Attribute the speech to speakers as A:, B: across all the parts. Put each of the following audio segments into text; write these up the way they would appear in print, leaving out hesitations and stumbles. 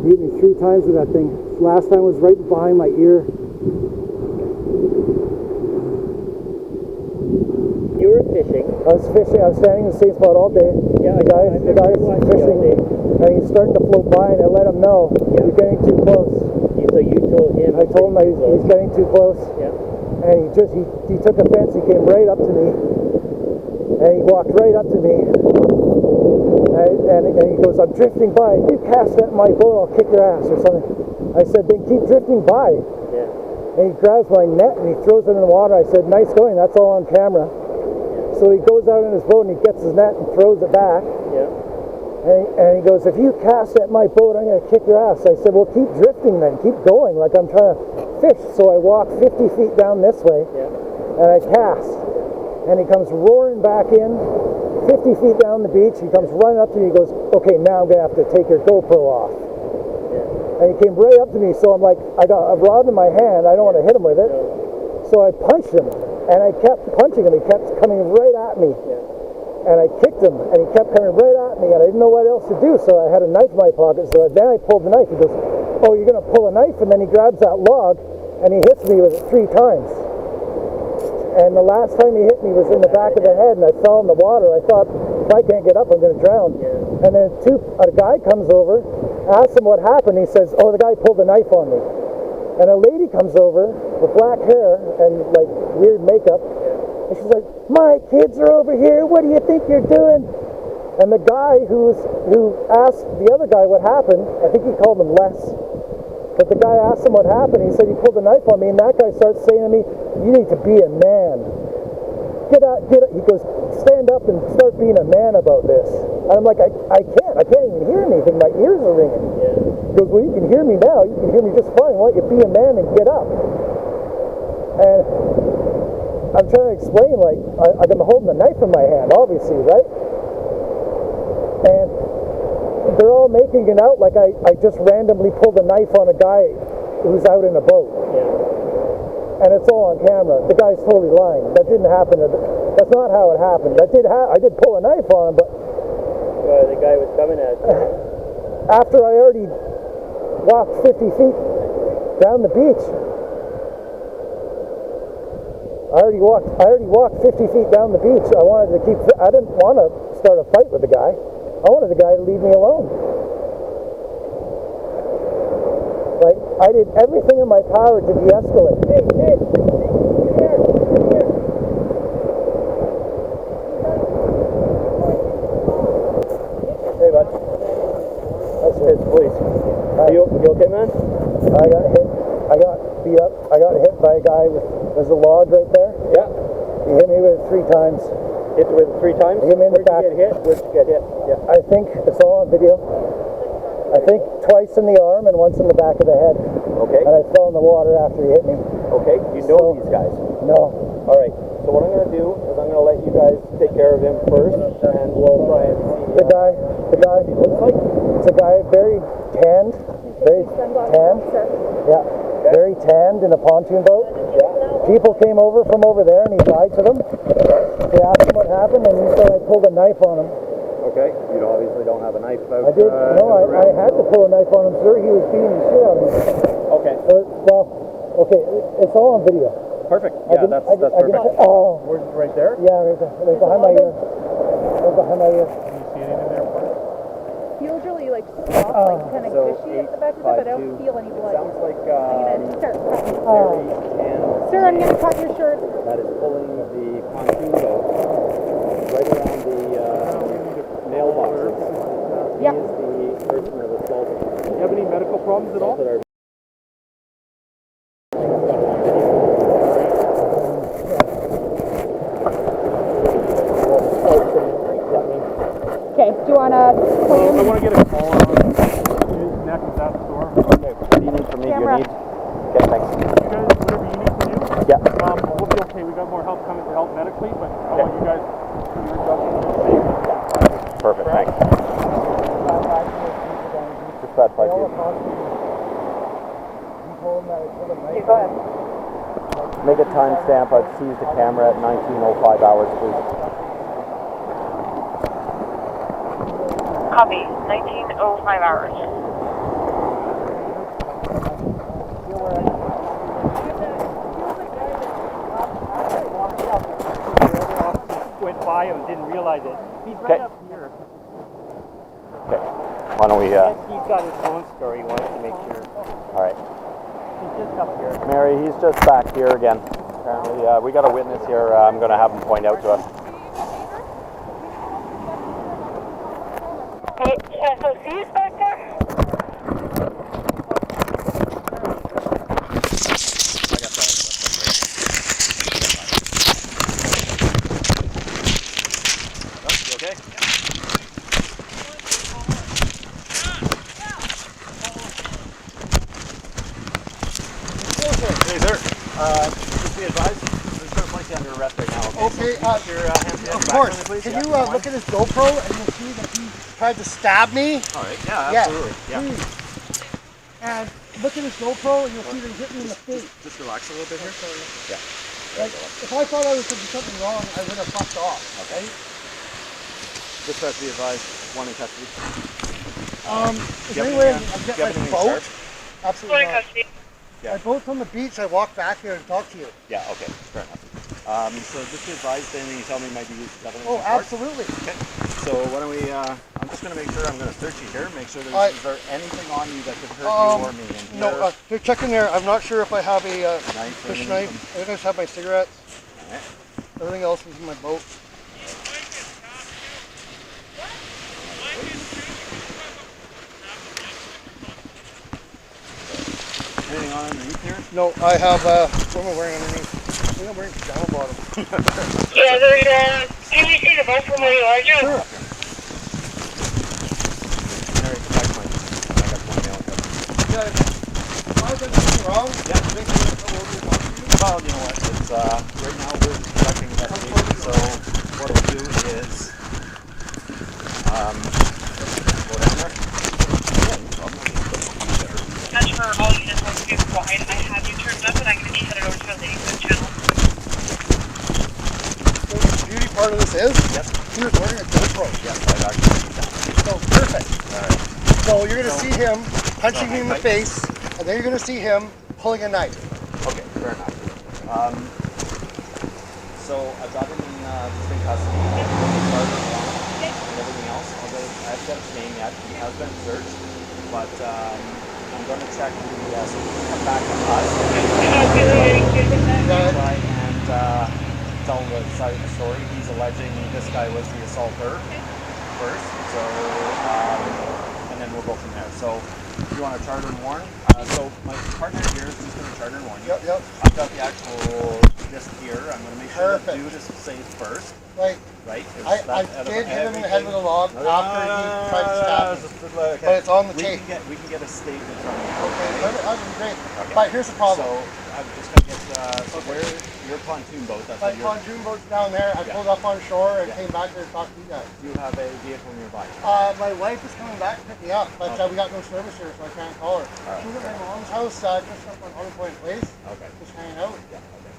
A: hit me 3 times with that thing. Last time was right behind my ear.
B: You were fishing.
A: I was fishing. I was standing in the same spot all day.
B: Yeah,
A: the guy was fishing, and he's starting to float by, and I let him know, you're getting too close.
B: So you told him.
A: I told him he's getting too close.
B: Yeah.
A: And he took offense. He came right up to me, and he walked right up to me, and he goes, I'm drifting by. If you cast at my boat, I'll kick your ass or something. I said, then keep drifting by.
B: Yeah.
A: And he grabs my net and he throws it in the water. I said, nice going. That's all on camera. So he goes out in his boat and he gets his net and throws it back.
B: Yeah.
A: And he goes, if you cast at my boat, I'm going to kick your ass. I said, well, keep drifting then. Keep going like I'm trying to fish. So I walk 50 feet down this way, and I cast. And he comes roaring back in, 50 feet down the beach. He comes running up to me. He goes, okay, now I'm going to have to take your GoPro off. And he came right up to me. So I'm like, I got a rod in my hand. I don't want to hit him with it. So I punched him. And I kept punching him. He kept coming right at me. And I kicked him, and he kept coming right at me, and I didn't know what else to do, so I had a knife in my pocket, so then I pulled the knife. He goes, oh, you're going to pull a knife? And then he grabs that log, and he hits me with it 3 times. And the last time he hit me was in the back of the head, and I fell in the water. I thought, if I can't get up, I'm going to drown. And then a guy comes over, asks him what happened. He says, oh, the guy pulled a knife on me. And a lady comes over with black hair and, like, weird makeup. And she's like, my kids are over here. What do you think you're doing? And the guy who asked the other guy what happened, I think he called him Les. But the guy asked him what happened. He said he pulled a knife on me. And that guy starts saying to me, you need to be a man. Get out. He goes, stand up and start being a man about this. And I'm like, I can't even hear anything. My ears are ringing. He goes, well, you can hear me now. You can hear me just fine. Why don't you be a man and get up? And I'm trying to explain, like, I'm holding a knife in my hand, obviously, right? And they're all making it out like I just randomly pulled a knife on a guy who's out in a boat. And it's all on camera. The guy's totally lying. That didn't happen. That's not how it happened. I did pull a knife on him, but...
B: Well, the guy was coming at you.
A: After I already walked 50 feet down the beach... I already walked 50 feet down the beach. I didn't want to start a fight with the guy. I wanted the guy to leave me alone. Like, I did everything in my power to de-escalate.
B: Hey, come here. Hey, bud. That's it, please. You okay, man?
A: I got hit. I got beat up. I got hit by a guy with... There's a log right there.
B: Yeah.
A: He hit me with it 3 times.
B: Hit with it 3 times?
A: He hit me in the back.
B: Where'd you get hit? Where'd you get hit? Yeah.
A: I think it's all on video. I think twice in the arm and once in the back of the head.
B: Okay.
A: And I fell in the water after he hit me.
B: Okay. You know these guys?
A: No.
B: All right. So what I'm going to do is I'm going to let you guys take care of him first, and we'll try and see.
A: The guy.
B: He looks like?
A: It's a guy very tanned. Very tanned. Yeah. Okay. Very tanned in a pontoon boat.
B: Yeah.
A: People came over from over there and he lied to them. They asked him what happened and he said I pulled a knife on him.
B: Okay. You obviously don't have a knife out.
A: I did. I had to pull a knife on him, sir. He was beating the shit out of me.
B: Okay.
A: Okay. It's all on video.
B: Perfect. Yeah, that's perfect.
A: We're
B: right there?
A: Yeah, right behind my ear. Right behind my ear.
C: Can you see anything there?
D: Feels really like soft, like kind of gushy at the back of it, but I don't feel any blood.
B: Sounds like
D: I'm gonna start cutting.
B: Sir,
D: I'm gonna cut your shirt.
B: That is pulling the pontoon boat right around the mailboxes.
D: Yeah.
B: He is the person that assaulted.
C: Do you have any medical problems at all?
D: Okay, do you want to clean?
C: I want to get a call on his neck. Is that sore?
B: Okay, what do you need from me?
D: Camera.
B: Okay, thanks.
C: You guys, whatever you need from you?
B: Yeah.
C: We'll be okay. We got more help coming to help medically, but I want you guys to do your job.
B: Perfect, thanks. Just that 5 feet.
D: Go ahead.
B: Make a timestamp. I've seized the camera at 19:05 hours, please.
E: Copy. 19:05 hours.
C: by him and didn't realize it. He's right up here.
B: Okay. Why don't we,
C: He's got his own story. He wants to make sure.
B: all right.
C: He's just up here.
B: Mary, he's just back here again. Apparently, we got a witness here. I'm going to have him point out to us.
E: So see you back there?
B: Okay. Hey, sir. Just be advised, we're going to place you under arrest right now.
F: Okay,
B: So can you put your hands behind
F: of
B: your
F: course.
B: back for me, please?
F: Can
B: Yeah,
F: you
B: that's
F: look at his GoPro and you'll see that he tried to stab me?
B: fine. All right. Yeah, absolutely. Yeah.
F: Please. And look at his GoPro and you'll see that he hit me in the face.
B: Just relax a little bit here. Yeah.
F: Like, if I thought I was going to do something wrong, I would have fucked off.
B: Okay. Just have to be advised, one in custody.
F: Is
B: Do you
F: there
B: have
F: any way I
B: any,
F: can
B: do
F: get
B: you have
F: my
B: anything
F: boat?
B: sharp?
F: Absolutely not.
B: Yeah.
F: My boat's on the beach. I walked back here to talk to you.
B: Yeah, okay, fair enough. So just be advised, anything you tell me might be used as evidence.
F: Oh,
B: in court.
F: absolutely.
B: Okay. So why don't we, I'm just going to make sure, I'm going to search you here, make sure is there anything on you that could hurt you or me? And
F: No,
B: here,
F: here, check in there. I'm not sure if I have a
B: knife or
F: fish
B: anything
F: knife. I think I just have my cigarettes.
B: Alright.
F: Everything else is in my boat.
B: Anything on underneath here?
F: No, I have, what am I wearing underneath? I think I'm wearing pajama bottom.
E: Yeah, there's, can you see the bus from where you are, Joe?
F: Sure.
B: Mary, come back to I got one nail cover.
F: Yeah, if I've done something wrong,
B: Yeah.
F: make sure to come over and talk to you.
B: Well, you know what, it's, right now we're conducting investigation, so what we'll do is, go down there. Yeah, no problem.
E: That's for all units on Sooke wide. I have you turned up, and I'm going to be headed over to a ladies' channel.
F: So the beauty part of this is, he was wearing a GoPro.
B: Yes, I've actually seen that.
F: So perfect.
B: Alright.
F: So you're going to see him punching
B: So
F: me in the
B: hang tight.
F: face, and then you're going to see him pulling a knife.
B: Okay, fair enough. So I've got him in custody. I've got the charter warrant and everything else. I haven't got his name yet. He has been searched, but I'm going to check the so he can come back to us and try and tell the side of the story. He's alleging this guy was the assaulter first, so and then we'll go from there. So if you want to charter and warn, so my partner here is just going to charter and warn you.
F: Yep.
B: I've got the actual disc here. I'm going to make sure
F: Perfect.
B: the dude is safe first,
F: Like,
B: right?
F: I did hit him in the head with a log after he tried to stab me. But it's on the tape.
B: We can get a statement from you.
F: Okay, that would be great.
B: Okay.
F: But here's the problem.
B: So I'm just going to get so where your pontoon boat. That's
F: My
B: what you're.
F: pontoon boat's down there. I pulled up on shore and came back here to talk to you guys.
B: You have a vehicle nearby.
F: My wife is coming back to pick me up, but we got no service here, so I can't call her.
B: Alright.
F: She's at my mom's house, just up on Other Point Place,
B: Okay.
F: just hanging out.
B: Yeah. Okay.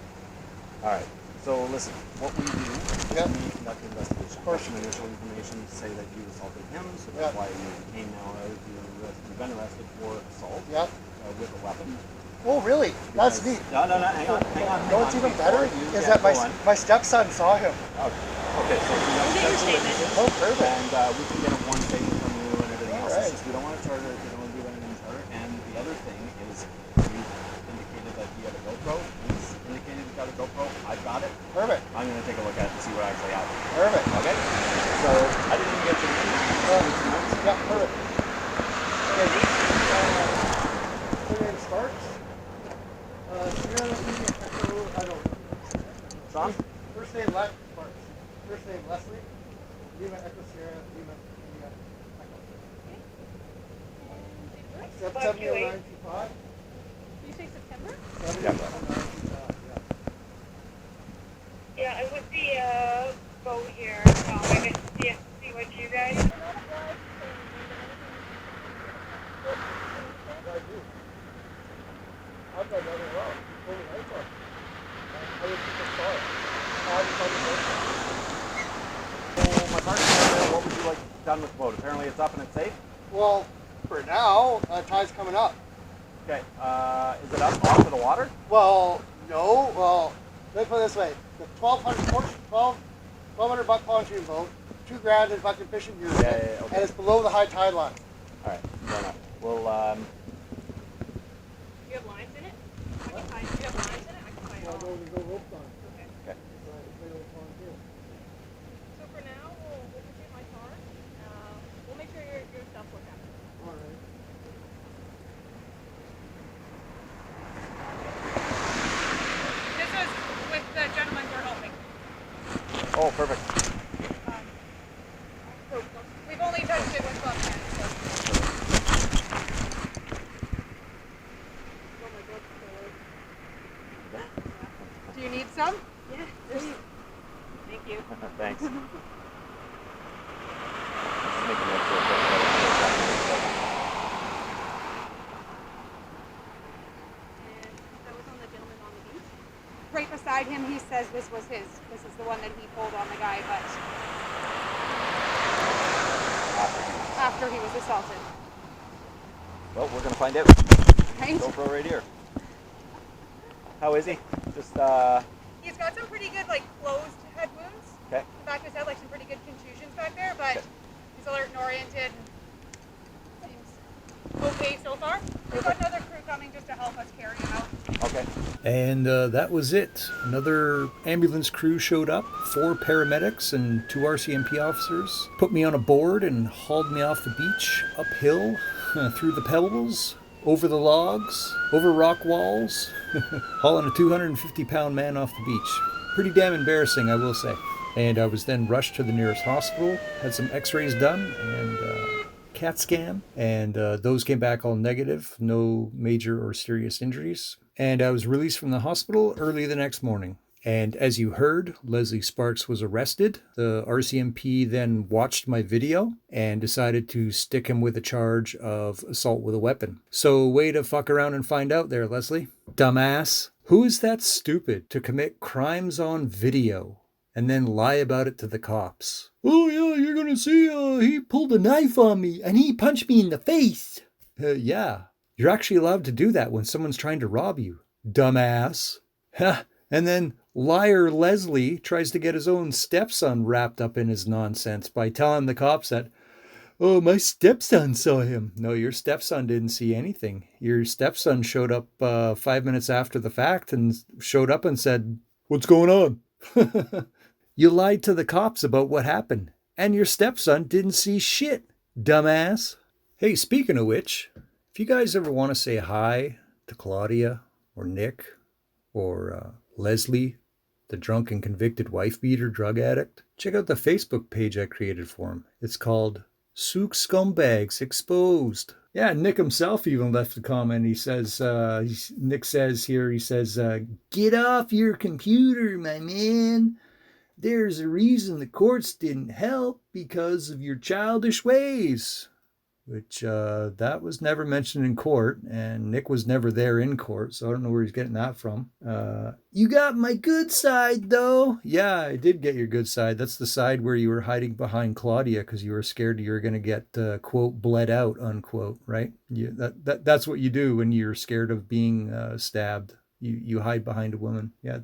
B: All right. So listen, what we do is we conduct an investigation.
F: Of course.
B: Some initial information to say that you assaulted him, so that's why you came now out. You've been arrested for assault
F: Yep.
B: with a weapon.
F: Oh, really? That's neat.
B: No, hang on.
F: You know what's even better is that my stepson saw him.
B: Okay, so we have statement.
F: Oh, perfect.
B: And we can get a one statement from you and everything else.
F: Alright.
B: It's just we don't want to charter it, we don't want to do anything charter. And the other thing is you indicated that he had a GoPro. He's indicated he's got a GoPro. I've got it.
F: Perfect.
B: I'm going to take a look at it and see what actually happened.
F: Perfect.
B: Okay? So I didn't even get your name.
F: Yeah, perfect. Okay. Your name starts.
B: Sean?
F: First name Sparks. First name Leslie. Lima Echo Sierra. Lima India Echo. 70925.
D: Did you say September?
F: 70925.
E: Yeah, I would the boat here. I get to see what you guys.
F: I do. I've got nothing wrong. Pull the lights on. Other people saw it.
B: So my partner said, what would you like done with the boat? Apparently it's up and it's safe.
F: Well, for now, tide's coming up.
B: Okay. Is it up off of the water?
F: Well, no. Well, let me put it this way. The 1,200 portion, $1,200 pontoon boat, $2,000 in fucking fishing gear,
B: okay.
F: and it's below the high tide line.
B: All right, fair enough. Well,
D: You have lines in it? I can find. You have lines in it? I can find
F: No,
D: all.
F: there's no ropes on it.
D: Okay.
B: okay.
F: So it's right on the pontoon.
D: So for now, we'll put you in my car. We'll make sure your stuff's looked after.
F: All right.
D: This was with the gentleman we're helping.
B: Oh, perfect.
D: So we've only touched it with gloves hands, so. Do you need some? Yeah, please. Thank you.
B: Thanks. Just making that
D: And that was on the gentleman on the beach. Right beside him, he says this was his. This is the one that he pulled on the guy, but after he was assaulted.
B: Well, we're gonna find out.
D: Right?
B: GoPro right here. How is he? Just
D: He's got some pretty good, like, closed head wounds.
B: okay.
D: In fact, he's had, like, some pretty good contusions back there, but
B: Okay.
D: he's alert and oriented and seems okay so far. We've got another crew coming just to help us carry him out.
B: Okay.
G: And that was it. Another ambulance crew showed up, 4 paramedics and 2 RCMP officers, put me on a board and hauled me off the beach, uphill, through the pebbles, over the logs, over rock walls, hauling a 250-pound man off the beach. Pretty damn embarrassing, I will say. And I was then rushed to the nearest hospital, had some x-rays done, and CAT scan, and those came back all negative, no major or serious injuries. And I was released from the hospital early the next morning. And as you heard, Leslie Sparks was arrested. The RCMP then watched my video and decided to stick him with a charge of assault with a weapon. So way to fuck around and find out there, Leslie. Dumbass. Who is that stupid to commit crimes on video and then lie about it to the cops? Oh yeah, you're gonna see he pulled a knife on me and he punched me in the face. Yeah, you're actually allowed to do that when someone's trying to rob you. Dumbass. And then liar Leslie tries to get his own stepson wrapped up in his nonsense by telling the cops that, oh, my stepson saw him. No, your stepson didn't see anything. Your stepson showed up 5 minutes after the fact and showed up and said, what's going on? You lied to the cops about what happened, and your stepson didn't see shit, dumbass. Hey, speaking of which, if you guys ever want to say hi to Claudia or Nick or Leslie, the drunk and convicted wife-beater drug addict, check out the Facebook page I created for him. It's called Sooke Scumbags Exposed. Yeah, Nick himself even left a comment. He says, Nick says here, he says, get off your computer, my man. There's a reason the courts didn't help because of your childish ways. Which, that was never mentioned in court, and Nick was never there in court, so I don't know where he's getting that from. You got my good side, though. Yeah, I did get your good side. That's the side where you were hiding behind Claudia because you were scared you were going to get, quote, bled out, unquote, right? That's what you do when you're scared of being stabbed. You hide behind a woman. Yeah,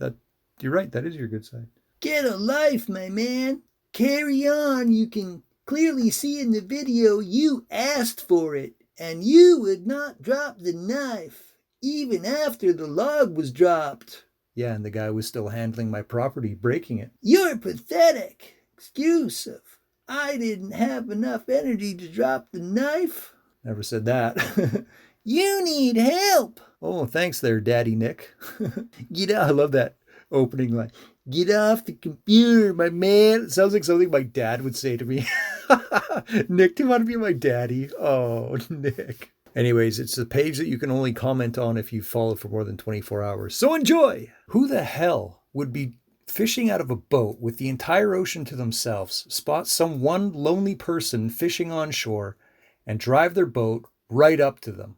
G: you're right. That is your good side. Get a life, my man. Carry on. You can clearly see in the video you asked for it, and you would not drop the knife, even after the log was dropped. Yeah, and the guy was still handling my property, breaking it. You're pathetic. Excuse of, I didn't have enough energy to drop the knife. Never said that. You need help. Oh, thanks there, Daddy Nick. I love that opening line. Get off the computer, my man. It sounds like something my dad would say to me. Nick, do you want to be my daddy? Oh, Nick. Anyways, it's a page that you can only comment on if you follow for more than 24 hours. So enjoy. Who the hell would be fishing out of a boat with the entire ocean to themselves, spot some one lonely person fishing on shore, and drive their boat right up to them?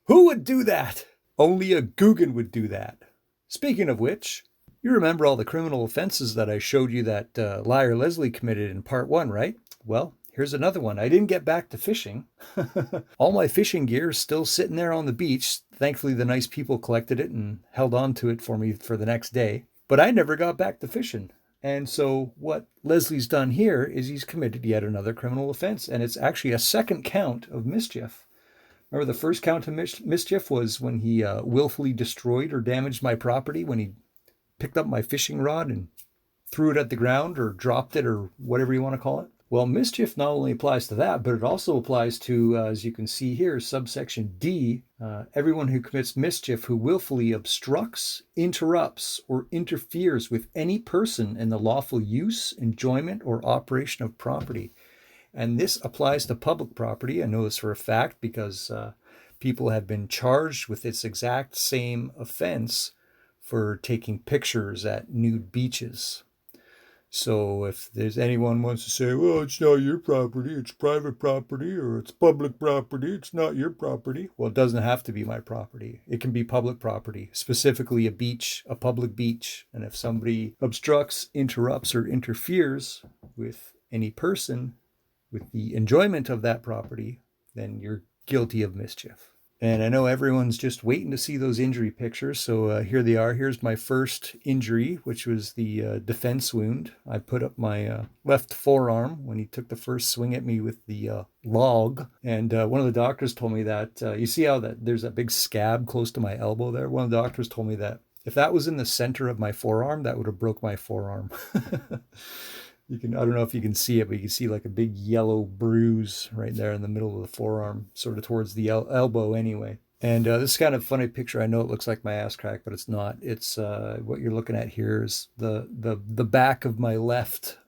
G: Who would do that? Only a Guggen would do that. Speaking of which, you remember all the criminal offenses that I showed you that liar Leslie committed in part 1, right? Well, here's another one. I didn't get back to fishing. All my fishing gear is still sitting there on the beach. Thankfully, the nice people collected it and held on to it for me for the next day. But I never got back to fishing. And so what Leslie's done here is he's committed yet another criminal offense, and it's actually a second count of mischief. Remember, the first count of mischief was when he willfully destroyed or damaged my property, when he picked up my fishing rod and threw it at the ground or dropped it or whatever you want to call it. Well, mischief not only applies to that, but it also applies to, as you can see here, subsection D, everyone who commits mischief who willfully obstructs, interrupts, or interferes with any person in the lawful use, enjoyment, or operation of property. And this applies to public property. I know this for a fact because people have been charged with this exact same offense for taking pictures at nude beaches. So if there's anyone wants to say, well, it's not your property, it's private property, or it's public property, it's not your property. Well, it doesn't have to be my property. It can be public property, specifically a beach, a public beach. And if somebody obstructs, interrupts, or interferes with any person with the enjoyment of that property, then you're guilty of mischief. And I know everyone's just waiting to see those injury pictures, so here they are. Here's my first injury, which was the defense wound. I put up my left forearm when he took the first swing at me with the log. And one of the doctors told me that, you see how there's that big scab close to my elbow there? One of the doctors told me that if that was in the center of my forearm, that would have broke my forearm. I don't know if you can see it, but you can see like a big yellow bruise right there in the middle of the forearm, sort of towards the elbow anyway. And this is kind of a funny picture. I know it looks like my ass crack, but it's not. It's what you're looking at here is the back of my left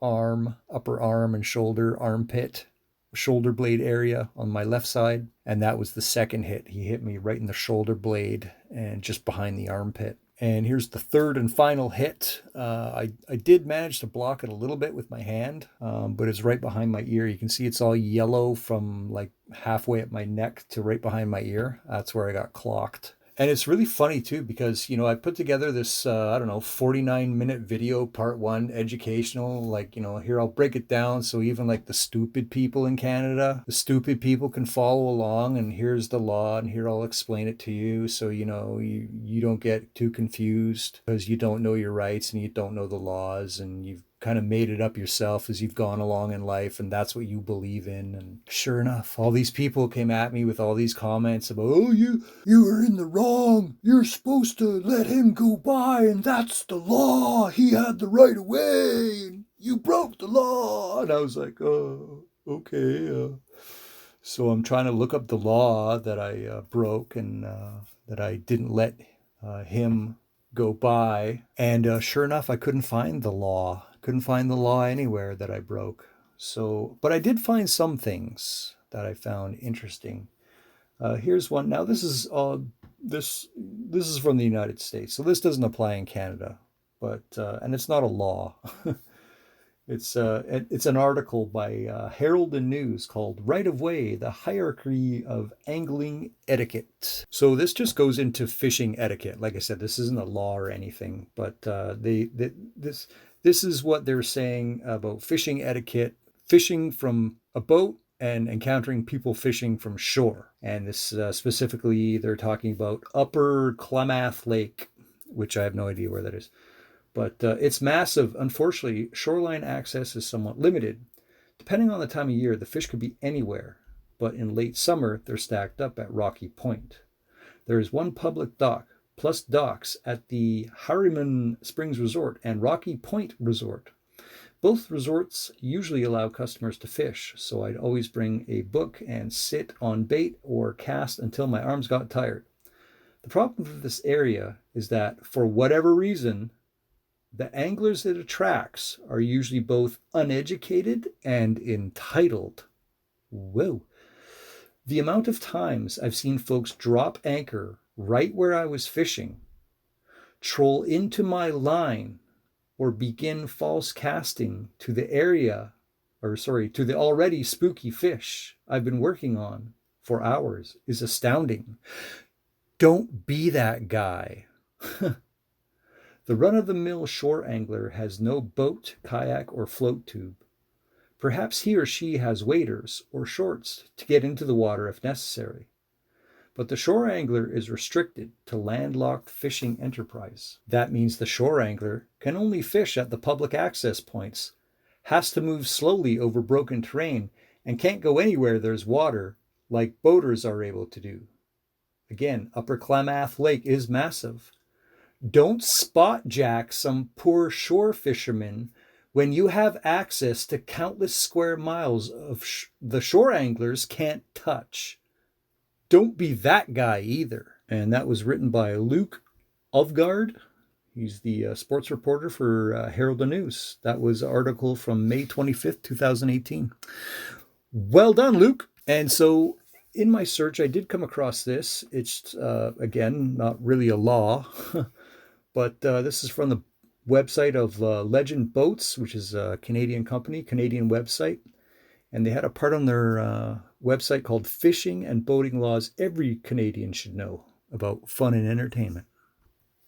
G: arm, upper arm and shoulder, armpit, shoulder blade area on my left side. And that was the second hit. He hit me right in the shoulder blade and just behind the armpit. And here's the third and final hit. I did manage to block it a little bit with my hand, but it's right behind my ear. You can see it's all yellow from like halfway up my neck to right behind my ear. That's where I got clocked. And it's really funny too, because, you know, I put together this, 49-minute video, part one, educational, like, you know, here I'll break it down. So even like the stupid people in Canada, the stupid people can follow along, and here's the law, and here I'll explain it to you. So, you know, you don't get too confused because you don't know your rights and you don't know the laws, and you've kind of made it up yourself as you've gone along in life, and that's what you believe in. And sure enough, all these people came at me with all these comments about, oh, you were in the wrong, you're supposed to let him go by, and that's the law, he had the right of way, and you broke the law. And I was like, oh, okay. So I'm trying to look up the law that I broke, and that I didn't let him go by. And sure enough, I couldn't find the law. Couldn't find the law anywhere that I broke. So, but I did find some things that I found interesting. Here's one. Now this is this is from the United States, so this doesn't apply in Canada, but and it's not a law. It's an article by Herald and News called "Right of Way: The Hierarchy of Angling Etiquette." So this just goes into fishing etiquette. Like I said, this isn't a law or anything, but this is what they're saying about fishing etiquette, fishing from a boat and encountering people fishing from shore. And this specifically, they're talking about Upper Klamath Lake, which I have no idea where that is. But it's massive. Unfortunately, shoreline access is somewhat limited. Depending on the time of year, the fish could be anywhere. But in late summer, they're stacked up at Rocky Point. There is one public dock, plus docks at the Harriman Springs Resort and Rocky Point Resort. Both resorts usually allow customers to fish, so I'd always bring a book and sit on bait or cast until my arms got tired. The problem with this area is that, for whatever reason, the anglers it attracts are usually both uneducated and entitled. Whoa. The amount of times I've seen folks drop anchor right where I was fishing, troll into my line, or begin false casting to the to the already spooky fish I've been working on for hours is astounding. Don't be that guy. The run-of-the-mill shore angler has no boat, kayak, or float tube. Perhaps he or she has waders or shorts to get into the water if necessary. But the shore angler is restricted to landlocked fishing enterprise. That means the shore angler can only fish at the public access points, has to move slowly over broken terrain, and can't go anywhere there's water like boaters are able to do. Again, Upper Klamath Lake is massive. Don't spot jack some poor shore fisherman when you have access to countless square miles of the shore anglers can't touch. Don't be that guy either. And that was written by Luke Ovgaard. He's the sports reporter for Herald the News. That was an article from May 25th, 2018. Well done, Luke. And so in my search, I did come across this. It's, again, not really a law, but this is from the website of Legend Boats, which is a Canadian company, Canadian website. And they had a part on their website called Fishing and Boating Laws Every Canadian Should Know about fun and entertainment.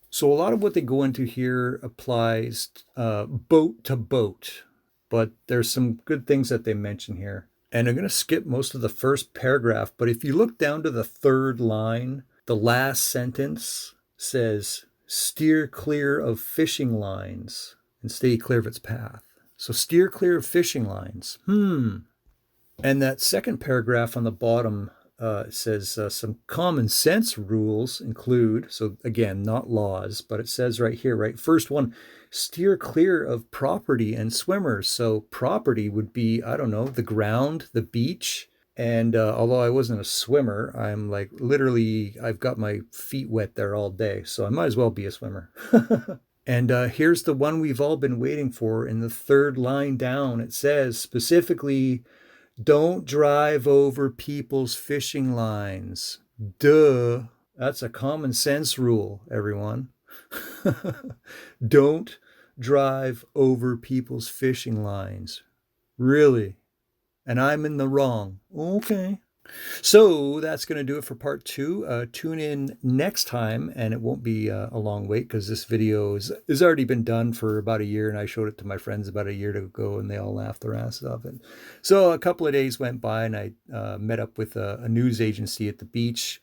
G: So a lot of what they go into here applies boat to boat, but there's some good things that they mention here. And I'm going to skip most of the first paragraph, but if you look down to the third line, the last sentence says, steer clear of fishing lines and stay clear of its path. So steer clear of fishing lines. And that second paragraph on the bottom says some common sense rules include, so again, not laws, but it says right here, right? First one, steer clear of property and swimmers. So property would be, I don't know, the ground, the beach. And although I wasn't a swimmer, I'm like literally, I've got my feet wet there all day. So I might as well be a swimmer. And here's the one we've all been waiting for in the third line down. It says specifically, don't drive over people's fishing lines. Duh. That's a common sense rule, everyone. Don't drive over people's fishing lines. Really? And I'm in the wrong. Okay. So that's going to do it for part 2. Tune in next time, and it won't be a long wait because this video has already been done for about a year, and I showed it to my friends about a year ago, and they all laughed their ass off it. So a couple of days went by, and I met up with a news agency at the beach,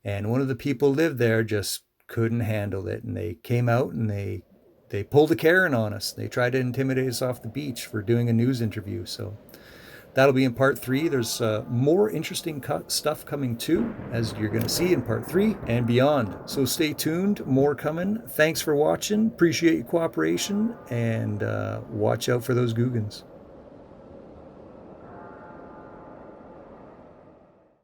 G: and one of the people lived there just couldn't handle it, and they came out and they pulled a Karen on us. They tried to intimidate us off the beach for doing a news interview. So that'll be in part 3. There's more interesting stuff coming too, as you're going to see in part 3 and beyond. So stay tuned, more coming. Thanks for watching. Appreciate your cooperation, and watch out for those Googans.